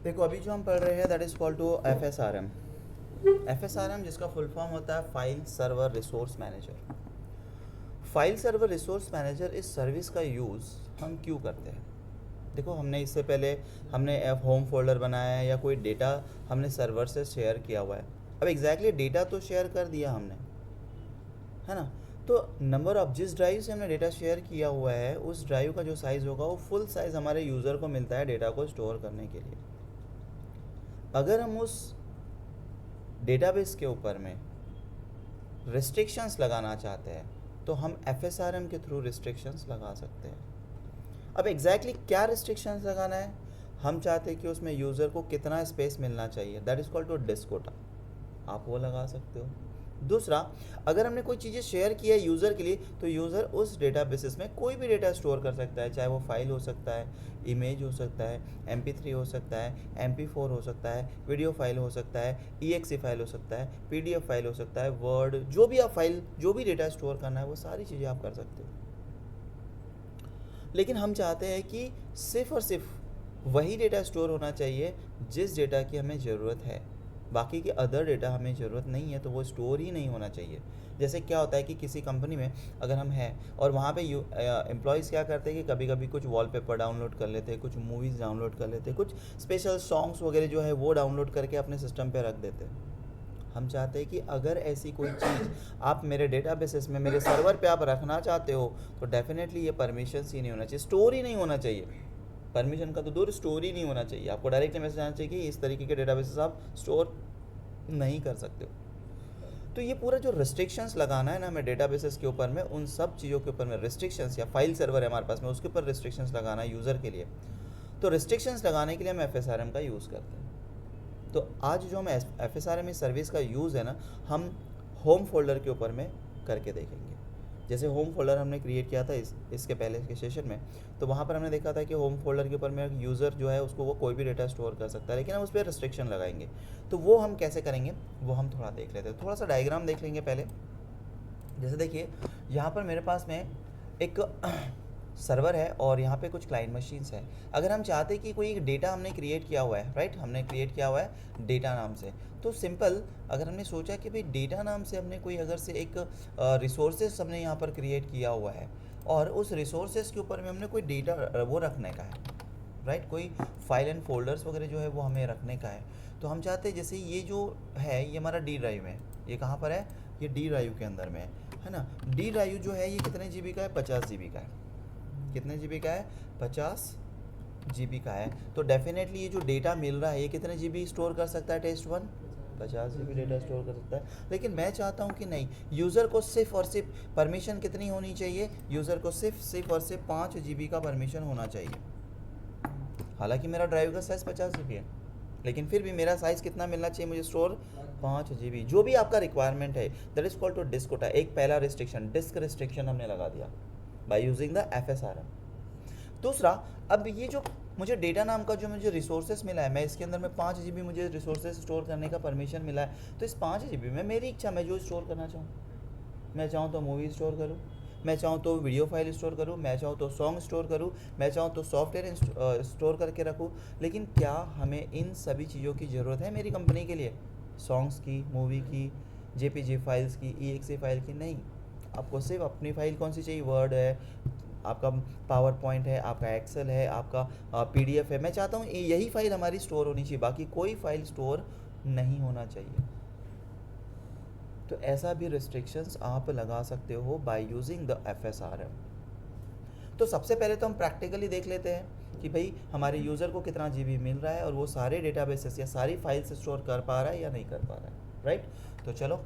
देखो अभी जो हम पढ़ रहे हैं that is called to F S R M जिसका फुल फॉर्म होता है file server resource manager. File server resource manager इस सर्विस का यूज़ हम क्यों करते हैं? देखो हमने इससे पहले हमने होम फोल्डर बनाया है या कोई डेटा हमने सर्वर से शेयर किया हुआ है। अब एग्जैक्टली डेटा तो शेयर कर दिया हमने, है ना? तो नंबर ऑफ जिस ड्राइव से हमने डेटा शेयर किया हुआ है उस ड्राइव का जो साइज़ होगा वो फुल साइज़ हमारे यूज़र को मिलता है डेटा को स्टोर करने के लिए। अगर हम उस डेटाबेस के ऊपर में रिस्ट्रिक्शंस लगाना चाहते हैं तो हम एफ के थ्रू रिस्ट्रिक्शंस लगा सकते हैं। अब एग्जैक्टली क्या रिस्ट्रिक्शंस लगाना है? हम चाहते हैं कि उसमें यूज़र को कितना स्पेस मिलना चाहिए, that is called to disk quota, आप वो लगा सकते हो। दूसरा, अगर हमने कोई चीज़ें शेयर की है यूज़र के लिए तो यूज़र उस डेटा बेसिस में कोई भी डेटा स्टोर कर सकता है, चाहे वो फाइल हो सकता है, इमेज हो सकता है, MP3 हो सकता है, MP4 हो सकता है, वीडियो फाइल हो सकता है, EXE फाइल हो सकता है, PDF फाइल हो सकता है, वर्ड, जो भी आप फाइल, जो भी डेटा स्टोर करना है वो सारी चीज़ें आप कर सकते हो। लेकिन हम चाहते हैं कि सिर्फ़ और सिर्फ वही डेटा स्टोर होना चाहिए जिस डेटा की हमें ज़रूरत है, बाकी के अदर डेटा हमें ज़रूरत नहीं है तो वो स्टोर ही नहीं होना चाहिए। जैसे क्या होता है कि किसी कंपनी में अगर हम हैं और वहाँ पे एम्प्लॉयज़ क्या करते हैं कि कभी कभी कुछ वॉलपेपर डाउनलोड कर लेते हैं, कुछ मूवीज़ डाउनलोड कर लेते हैं, कुछ स्पेशल सॉन्ग्स वगैरह जो है वो डाउनलोड करके अपने सिस्टम पे रख देते हैं। हम चाहते हैं कि अगर ऐसी कोई चीज़ आप मेरे डेटाबेसेस में मेरे सर्वर पे आप रखना चाहते हो तो डेफिनेटली ये परमिशन ही नहीं होना चाहिए, स्टोर ही नहीं होना चाहिए। परमिशन का तो दूर, स्टोर ही नहीं होना चाहिए। आपको डायरेक्टली मैसेज आना चाहिए कि इस तरीके के डेटाबेसेस आप स्टोर नहीं कर सकते हो। तो ये पूरा जो रिस्ट्रिक्शंस लगाना है ना हमें डेटाबेसेस के ऊपर में, उन सब चीज़ों के ऊपर में रिस्ट्रिक्शंस, या फाइल सर्वर है हमारे पास में उसके ऊपर रिस्ट्रिक्शंस लगाना है यूज़र के लिए। तो रिस्ट्रिक्शंस लगाने के लिए हम एफ का यूज़ करते हैं। तो आज जो हम एफ इस सर्विस का यूज़ है ना, हम होम फोल्डर के ऊपर में करके देखेंगे। जैसे होम फोल्डर हमने क्रिएट किया था इसके पहले के सेशन में, तो वहाँ पर हमने देखा था कि होम फोल्डर के ऊपर में यूज़र जो है उसको वो कोई भी डेटा स्टोर कर सकता है, लेकिन हम उस पर रिस्ट्रिक्शन लगाएंगे। तो वो हम कैसे करेंगे वो हम थोड़ा देख लेते हैं। थोड़ा सा डायग्राम देख लेंगे पहले। जैसे देखिए यहाँ पर मेरे पास में एक सर्वर है और यहाँ पे कुछ क्लाइंट मशीन्स है। अगर हम चाहते हैं कि कोई एक डेटा हमने क्रिएट किया हुआ है, राइट, हमने क्रिएट किया हुआ है डेटा नाम से, तो सिंपल अगर हमने सोचा कि भाई डेटा नाम से हमने कोई अगर से एक रिसोर्सेस हमने यहाँ पर क्रिएट किया हुआ है और उस रिसोर्सेस के ऊपर में हमने कोई डेटा वो रखने का है, राइट, कोई फाइल एंड फोल्डर्स वगैरह जो है वो हमें रखने का है। तो हम चाहते हैं जैसे ये जो है ये हमारा डी ड्राइव है, ये कहाँ पर है, ये डी ड्राइव के अंदर में है ना। डी ड्राइव जो है ये कितने GB का है, 50 GB का है। कितने GB का है, 50 GB का है। तो डेफिनेटली ये जो डेटा मिल रहा है ये कितने GB स्टोर कर सकता है, test one 50 GB data store कर सकता है। लेकिन मैं चाहता हूँ कि नहीं, यूज़र को सिर्फ और सिर्फ परमिशन कितनी होनी चाहिए, यूज़र को सिर्फ और सिर्फ 5 GB का परमिशन होना चाहिए। हालांकि मेरा ड्राइव का साइज़ 50 GB है, लेकिन फिर भी मेरा साइज़ कितना मिलना चाहिए मुझे स्टोर, 5 GB। जो भी आपका रिक्वायरमेंट है that is called to disk quota. एक पहला रिस्ट्रिक्शन, डिस्क रिस्ट्रिक्शन हमने लगा दिया बाय यूजिंग द FSRM। दूसरा, अब ये जो मुझे डेटा नाम का जो मुझे रिसोर्सेज मिला है, मैं इसके अंदर में 5 GB मुझे रिसोर्सेज स्टोर करने का परमिशन मिला है। तो इस 5 GB में मेरी इच्छा, मैं जो स्टोर करना चाहूँ, मैं चाहूँ तो मूवी स्टोर करूँ, मैं चाहूँ तो वीडियो फाइल स्टोर करूँ, मैं चाहूँ तो सॉन्ग स्टोर करूँ, मैं चाहूँ तो सॉफ्टवेयर स्टोर करके रखूँ। लेकिन क्या हमें इन सभी चीज़ों की ज़रूरत है मेरी कंपनी के लिए? सॉन्ग्स की, मूवी की, JPG फाइल्स की, EXE फाइल की? नहीं। आपको सिर्फ अपनी फ़ाइल कौन सी चाहिए? वर्ड है, आपका पावर पॉइंट है, आपका एक्सेल है, आपका PDF है। मैं चाहता हूँ यही फ़ाइल हमारी स्टोर होनी चाहिए, बाकी कोई फ़ाइल स्टोर नहीं होना चाहिए। तो ऐसा भी रिस्ट्रिक्शंस आप लगा सकते हो बाय यूजिंग द FSRM। तो सबसे पहले तो हम प्रैक्टिकली देख लेते हैं कि भाई हमारे यूज़र को कितना GB मिल रहा है और वो सारे डेटाबेसेस या सारी फाइल्स स्टोर कर पा रहा है या नहीं कर पा रहा है, राइट। तो चलो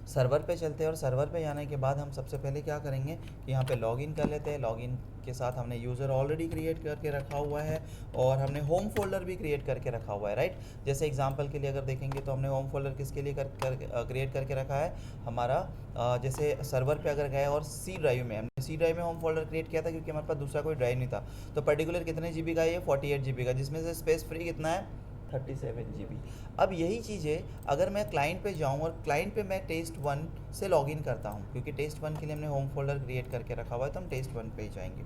सर्वर पे चलते हैं और सर्वर पे जाने के बाद हम सबसे पहले क्या करेंगे कि यहाँ पे लॉगिन कर लेते हैं। लॉगिन के साथ हमने यूज़र ऑलरेडी क्रिएट करके रखा हुआ है और हमने होम फोल्डर भी क्रिएट करके रखा हुआ है, राइट। जैसे एग्जांपल के लिए अगर देखेंगे तो हमने होम फोल्डर किसके लिए क्रिएट करके रखा है, हमारा जैसे सर्वर पे अगर गए और सी ड्राइव में, हमने सी ड्राइव में होम फोल्डर क्रिएट किया था क्योंकि हमारे पास दूसरा कोई ड्राइव नहीं था। तो पर्टिकुलर कितने GB का है ये, 48 GB का, जिसमें से स्पेस फ्री कितना है, 37 GB। अब यही चीज़ें अगर मैं क्लाइंट पे जाऊँ और क्लाइंट पे मैं test1 से लॉगिन करता हूँ, क्योंकि test1 के लिए हमने होम फोल्डर क्रिएट करके रखा हुआ है, तो हम test1 पे ही जाएंगे।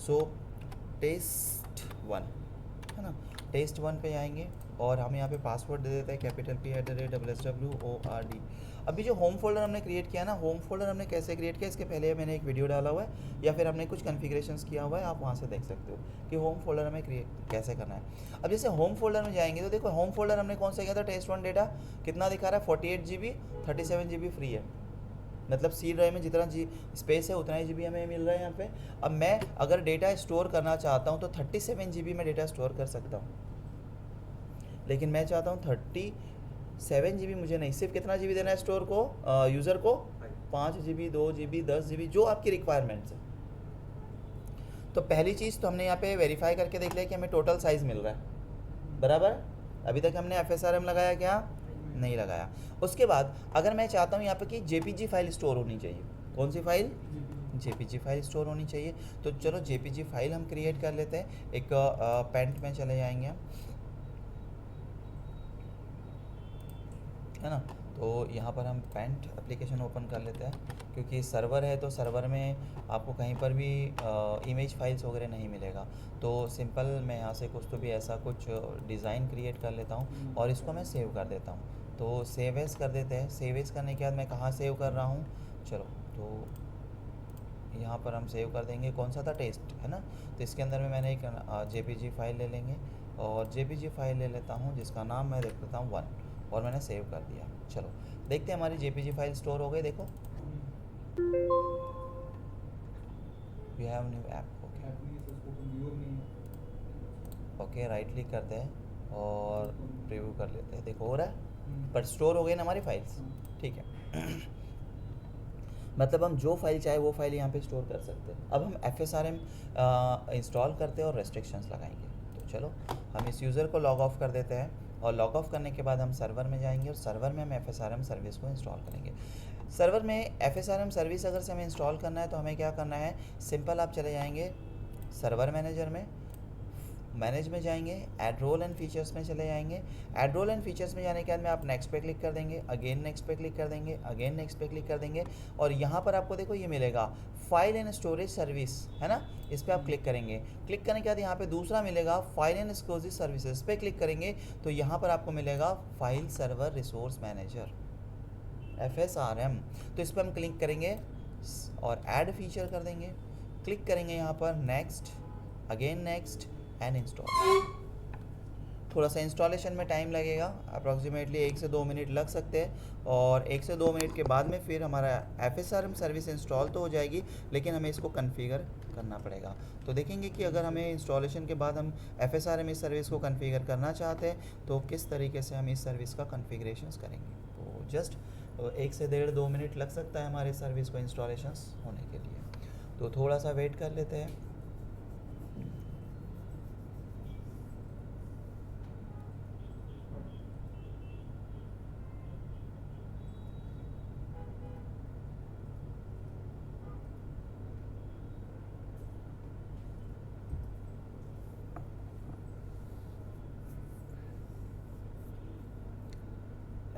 सो test1 है ना। test1 पे जाएंगे और हम यहाँ पे पासवर्ड दे देते हैं capital P@WSWORD। अभी जो होम फोल्डर हमने क्रिएट किया ना, होम फोल्डर हमने कैसे क्रिएट किया, इसके पहले मैंने एक वीडियो डाला हुआ है या फिर हमने कुछ कॉन्फ़िगरेशंस किया हुआ है, आप वहाँ से देख सकते हो कि होम फोल्डर हमें क्रिएट कैसे करना है। अब जैसे होम फोल्डर में जाएंगे तो देखो होम फोल्डर हमने कौन सा किया था, test1 डेटा कितना दिखा रहा है, 48 GB, 37 GB फ्री है, मतलब सी ड्राइव में जितना जी स्पेस है उतना ही जी बी हमें मिल रहा है यहाँ पे। अब मैं अगर डेटा स्टोर करना चाहता हूँ तो 37 GB में डेटा स्टोर कर सकता हूँ, लेकिन मैं चाहता हूँ 37 GB मुझे नहीं, सिर्फ कितना जी बी देना है स्टोर को, यूज़र को 5 GB, 2 GB, 10 GB, जो आपकी रिक्वायरमेंट्स है। तो पहली चीज़ तो हमने यहाँ पे वेरीफाई करके देख लिया कि हमें टोटल साइज़ मिल रहा है बराबर। अभी तक हमने FSRM लगाया क्या, नहीं लगाया। उसके बाद अगर मैं चाहता हूँ यहाँ पे कि JPG फाइल स्टोर होनी चाहिए, कौन सी फाइल, JPG फाइल स्टोर होनी चाहिए। तो चलो JPG फाइल हम क्रिएट कर लेते हैं। एक पेंट में चले जाएंगे हम, है ना। तो यहाँ पर हम पेंट एप्लीकेशन ओपन कर लेते हैं, क्योंकि सर्वर है तो सर्वर में आपको कहीं पर भी इमेज फाइल्स वगैरह नहीं मिलेगा। तो सिंपल मैं यहाँ से कुछ तो भी ऐसा कुछ डिज़ाइन क्रिएट कर लेता हूँ और इसको मैं सेव कर देता हूँ। तो सेव एज कर देते हैं। सेव एज करने के बाद मैं कहाँ सेव कर रहा हूँ, चलो तो यहाँ पर हम सेव कर देंगे, कौन सा था, टेस्ट, है ना। तो इसके अंदर में मैंने एक JPG फाइल ले लेंगे और JPG फाइल ले लेता हूँ जिसका नाम मैं देख लेता हूँ 1, और मैंने सेव कर दिया। चलो देखते हैं हमारी JPG फाइल स्टोर हो गई, देखो we have new app. Okay right click करते हैं और प्रीव्यू कर लेते हैं, देखो हो रहा है, पर स्टोर हो गई ना हमारी फाइल्स, ठीक है। मतलब हम जो फाइल चाहे वो फाइल यहाँ पे स्टोर कर सकते हैं। अब हम FSRM इंस्टॉल करते हैं और रेस्ट्रिक्शंस लगाएंगे। तो चलो हम इस यूज़र को लॉग ऑफ कर देते हैं और लॉग ऑफ करने के बाद हम सर्वर में जाएंगे और सर्वर में हम FSRM सर्विस को इंस्टॉल करेंगे। सर्वर में FSRM सर्विस अगर से हमें इंस्टॉल करना है तो हमें क्या करना है, सिंपल आप चले जाएंगे सर्वर मैनेजर में, मैनेज में जाएंगे, ऐड रोल एंड फीचर्स में चले जाएंगे। ऐड रोल एंड फीचर्स में जाने के बाद में आप नेक्स्ट पे क्लिक कर देंगे, अगेन नेक्स्ट पे क्लिक कर देंगे, अगेन नेक्स्ट पे क्लिक कर देंगे और यहाँ पर आपको देखो ये मिलेगा फाइल एंड स्टोरेज सर्विस, है ना। इस पर आप क्लिक करेंगे। क्लिक करने के बाद यहाँ पे दूसरा मिलेगा फाइल एंड स्टोरेज सर्विसेज, पे क्लिक करेंगे तो यहाँ पर आपको मिलेगा file server resource manager, FSRM। तो इस पर हम क्लिक करेंगे और ऐड फीचर कर देंगे। क्लिक करेंगे यहाँ पर next, again next and install. थोड़ा सा इंस्टॉलेशन में टाइम लगेगा, अप्रॉक्सीमेटली 1 से 2 मिनट लग सकते हैं और 1 से 2 मिनट के बाद में फिर हमारा FSRM सर्विस इंस्टॉल तो हो जाएगी, लेकिन हमें इसको कॉन्फ़िगर करना पड़ेगा। तो देखेंगे कि अगर हमें इंस्टॉलेशन के बाद हम FSRM इस सर्विस को कॉन्फ़िगर करना चाहते हैं तो किस तरीके से हम इस सर्विस का कॉन्फ़िगरेशंस करेंगे। तो जस्ट 1 से 1.5-2 मिनट लग सकता है हमारे सर्विस को इंस्टॉलेशंस होने के लिए, तो थोड़ा सा वेट कर लेते हैं।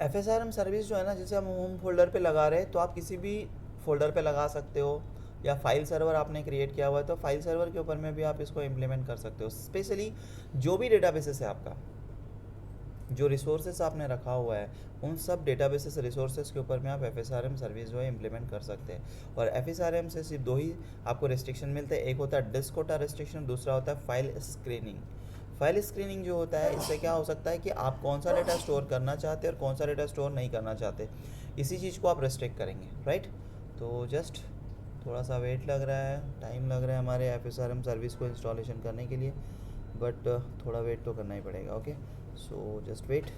FSRM सर्विस जो है ना, जैसे हम होम फोल्डर पे लगा रहे हैं तो आप किसी भी फोल्डर पे लगा सकते हो, या फाइल सर्वर आपने क्रिएट किया हुआ है तो फाइल सर्वर के ऊपर में भी आप इसको इम्प्लीमेंट कर सकते हो। स्पेशली जो भी डेटाबेसेस है आपका, जो रिसोर्सेस आपने रखा हुआ है उन सब डेटाबेसेस रिसोर्सेस के ऊपर में आप FSRM सर्विस जो है इम्प्लीमेंट कर सकते हैं। और FSRM से सिर्फ 2 ही आपको रेस्ट्रिक्शन मिलते हैं, एक होता है डिस्क कोटा रेस्ट्रिक्शन, दूसरा होता है फाइल स्क्रीनिंग। फाइल स्क्रीनिंग जो होता है, इससे क्या हो सकता है कि आप कौन सा डेटा स्टोर करना चाहते हैं और कौन सा डेटा स्टोर नहीं करना चाहते, इसी चीज़ को आप रेस्ट्रिक्ट करेंगे, राइट। तो जस्ट थोड़ा सा वेट लग रहा है, टाइम लग रहा है हमारे FSRM सर्विस को इंस्टॉलेशन करने के लिए, बट थोड़ा वेट तो करना ही पड़ेगा। Okay, so just wait.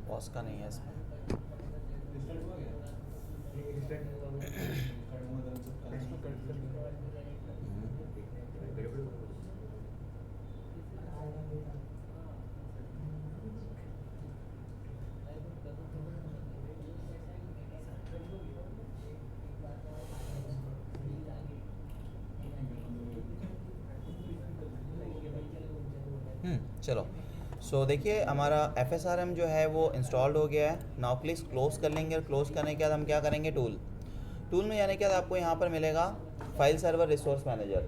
Pause का नहीं है इसमें। चलो, सो देखिए हमारा FSRM जो है वो इंस्टॉल्ड हो गया है। नाउ प्लीज़ क्लोज कर लेंगे, और क्लोज करने के बाद हम क्या करेंगे, टूल में जाने के बाद आपको यहाँ पर मिलेगा फाइल सर्वर रिसोर्स मैनेजर।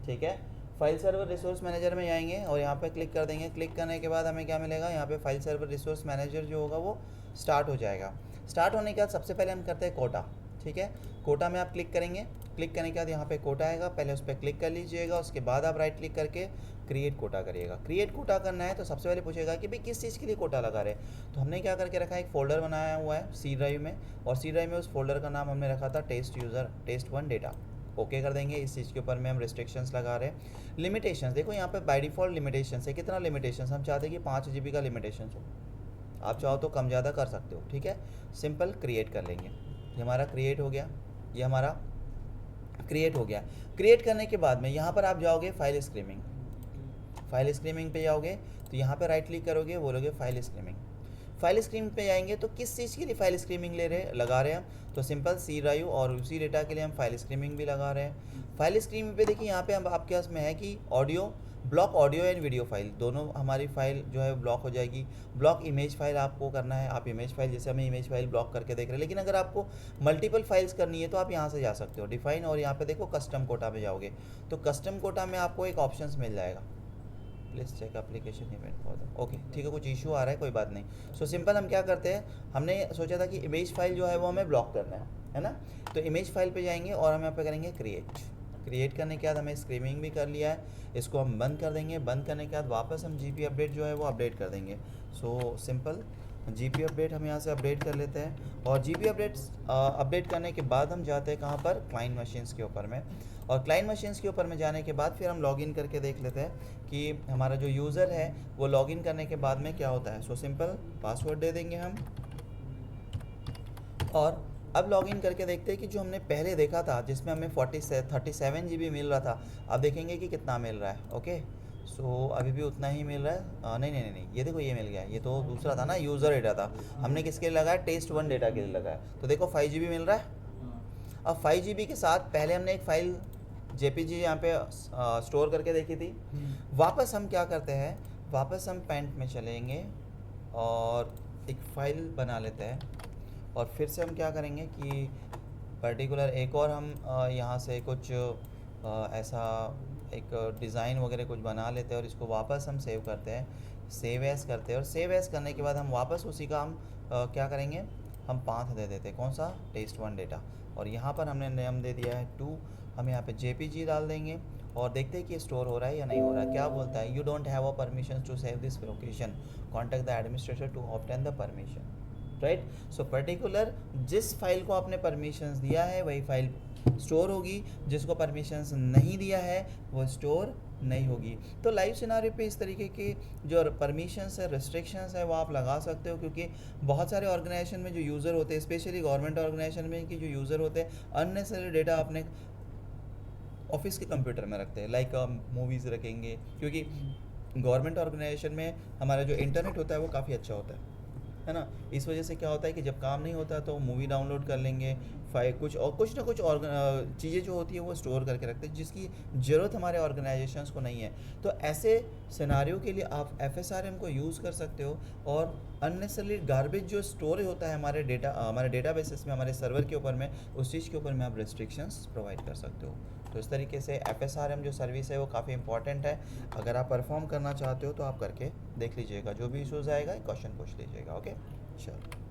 ठीक है, फाइल सर्वर रिसोर्स मैनेजर में जाएंगे और यहाँ पे क्लिक कर देंगे। क्लिक करने के बाद हमें क्या मिलेगा, यहाँ पे फाइल सर्वर रिसोर्स मैनेजर जो होगा वो स्टार्ट हो जाएगा। स्टार्ट होने के बाद सबसे पहले हम करते हैं कोटा। ठीक है, कोटा में आप क्लिक करेंगे। क्लिक करने के बाद यहाँ पे कोटा आएगा, पहले उस पर क्लिक कर लीजिएगा। उसके बाद आप राइट क्लिक करके क्रिएट कोटा करिएगा। क्रिएट कोटा करना है तो सबसे पहले पूछेगा कि भाई किस चीज़ के लिए कोटा लगा रहे हैं। तो हमने क्या करके रखा है, एक फ़ोल्डर बनाया हुआ है सी ड्राइव में, और सी ड्राइव में उस फोल्डर का नाम हमने रखा था test1 डेटा। ओके कर देंगे। इस चीज़ के ऊपर में हम रिस्ट्रिक्शंस लगा रहे हैं। लिमिटेशंस देखो यहाँ पे बाय डिफ़ॉल्ट लिमिटेशंस है। कितना लिमिटेशंस, हम चाहते हैं कि 5 GB का लिमिटेशंस हो। आप चाहो तो कम ज़्यादा कर सकते हो। ठीक है, सिंपल क्रिएट कर लेंगे। ये हमारा क्रिएट हो गया, ये हमारा क्रिएट हो गया। क्रिएट करने के बाद में यहाँ पर आप जाओगे फाइल स्क्रीमिंग पे जाओगे, तो यहाँ पे राइट क्लिक करोगे, बोलोगे फाइल स्क्रीमिंग पे जाएंगे। तो किस चीज़ के लिए फाइल स्क्रीमिंग लगा रहे हैं, तो सिंपल सी ड्राइव और उसी डेटा के लिए हम फाइल स्क्रीमिंग भी लगा रहे हैं। फाइल स्क्रीमिंग पे देखिए यहाँ पे हम आपके पास में है कि block audio and video file, दोनों हमारी फाइल जो है ब्लॉक हो जाएगी। ब्लॉक इमेज फाइल आपको करना है, आप इमेज फाइल, जैसे हमें इमेज फाइल ब्लॉक करके देख रहे हैं। लेकिन अगर आपको मल्टीपल फाइल्स करनी है तो आप यहाँ से जा सकते हो डिफाइन, और यहाँ पे देखो कस्टम कोटा में जाओगे तो कस्टम कोटा में आपको एक ऑप्शन मिल जाएगा, please check application event for the. Okay ठीक है, कुछ इशू आ रहा है, कोई बात नहीं। सो सिंपल हम क्या करते हैं, हमने सोचा था कि इमेज फाइल जो है वो हमें ब्लॉक करना है ना। तो इमेज फाइल पे जाएंगे और हम यहाँ पे करेंगे क्रिएट करने के बाद हमें स्क्रीमिंग भी कर लिया है। इसको हम बंद कर देंगे। बंद करने के बाद वापस हम GP अपडेट जो है वो अपडेट कर देंगे। सो सिंपल GP अपडेट हम यहाँ से अपडेट कर लेते हैं, और GP अपडेट करने के बाद हम जाते हैं कहाँ पर, क्लाइंट मशीन्स के ऊपर में। और क्लाइंट मशीन्स के ऊपर में जाने के बाद फिर हम लॉगिन करके देख लेते हैं कि हमारा जो यूज़र है वो लॉगिन करने के बाद में क्या होता है। सो सिंपल पासवर्ड दे देंगे हम, और अब लॉगिन करके देखते हैं कि जो हमने पहले देखा था जिसमें हमें 37 GB मिल रहा था, अब देखेंगे कि कितना मिल रहा है। ओके, सो अभी भी उतना ही मिल रहा है। नहीं, ये देखो ये मिल गया। ये तो दूसरा था ना, यूज़र डेटा था, हमने किसके लिए लगाया, test1 डेटा के लिए लगाया। तो देखो 5 GB मिल रहा है। अब 5 GB के साथ पहले हमने एक फ़ाइल JPG यहाँ पे स्टोर करके देखी थी। वापस हम क्या करते हैं, वापस हम पेंट में चलेंगे और एक फ़ाइल बना लेते हैं, और फिर से हम क्या करेंगे कि पर्टिकुलर एक और हम यहाँ से कुछ ऐसा एक डिज़ाइन वगैरह कुछ बना लेते हैं, और इसको वापस हम सेव करते हैं, सेव एज करते हैं। और सेव एज करने के बाद हम वापस उसी का हम क्या करेंगे, हम पाथ दे देते हैं, कौन सा, test1 डेटा। और यहाँ पर हमने नेम दे दिया है 2। हम यहाँ पे JPG डाल देंगे और देखते हैं कि स्टोर हो रहा है या नहीं हो रहा है। क्या बोलता है, you don't have a permission to save this location, contact the administrator to obtain the permission. Right, so particular जिस फाइल को आपने परमिशंस दिया है वही फाइल स्टोर होगी, जिसको परमिशंस नहीं दिया है वो स्टोर नहीं होगी। तो लाइव सिनारियो पे इस तरीके के जो परमिशंस है, रेस्ट्रिक्शंस है, वो आप लगा सकते हो, क्योंकि बहुत सारे ऑर्गेनाइजेशन में जो यूज़र होते हैं, स्पेशली गवर्नमेंट ऑर्गेनाइजेशन में कि जो यूज़र होते हैं अननेसेसरी डेटा अपने ऑफिस के कंप्यूटर में रखते हैं, लाइक मूवीज़ रखेंगे, क्योंकि गवर्नमेंट ऑर्गेनाइजेशन में हमारा जो इंटरनेट होता है वो काफ़ी अच्छा होता है ना। इस वजह से क्या होता है कि जब काम नहीं होता तो मूवी डाउनलोड कर लेंगे, फाइल कुछ ना कुछ और चीज़ें जो होती है वो स्टोर करके रखते हैं, जिसकी ज़रूरत हमारे ऑर्गेनाइजेशंस को नहीं है। तो ऐसे सिनारियो के लिए आप FSRM को यूज़ कर सकते हो, और अननेसेसरी गार्बेज जो स्टोर होता है हमारे डेटाबेसेस में, हमारे सर्वर के ऊपर में, उस चीज़ के ऊपर में आप रेस्ट्रिक्शंस प्रोवाइड कर सकते हो। तो इस तरीके से FSRM जो सर्विस है वो काफ़ी इंपॉर्टेंट है। अगर आप परफॉर्म करना चाहते हो तो आप करके देख लीजिएगा, जो भी इशूज़ आएगा क्वेश्चन पूछ लीजिएगा। ओके, चलो।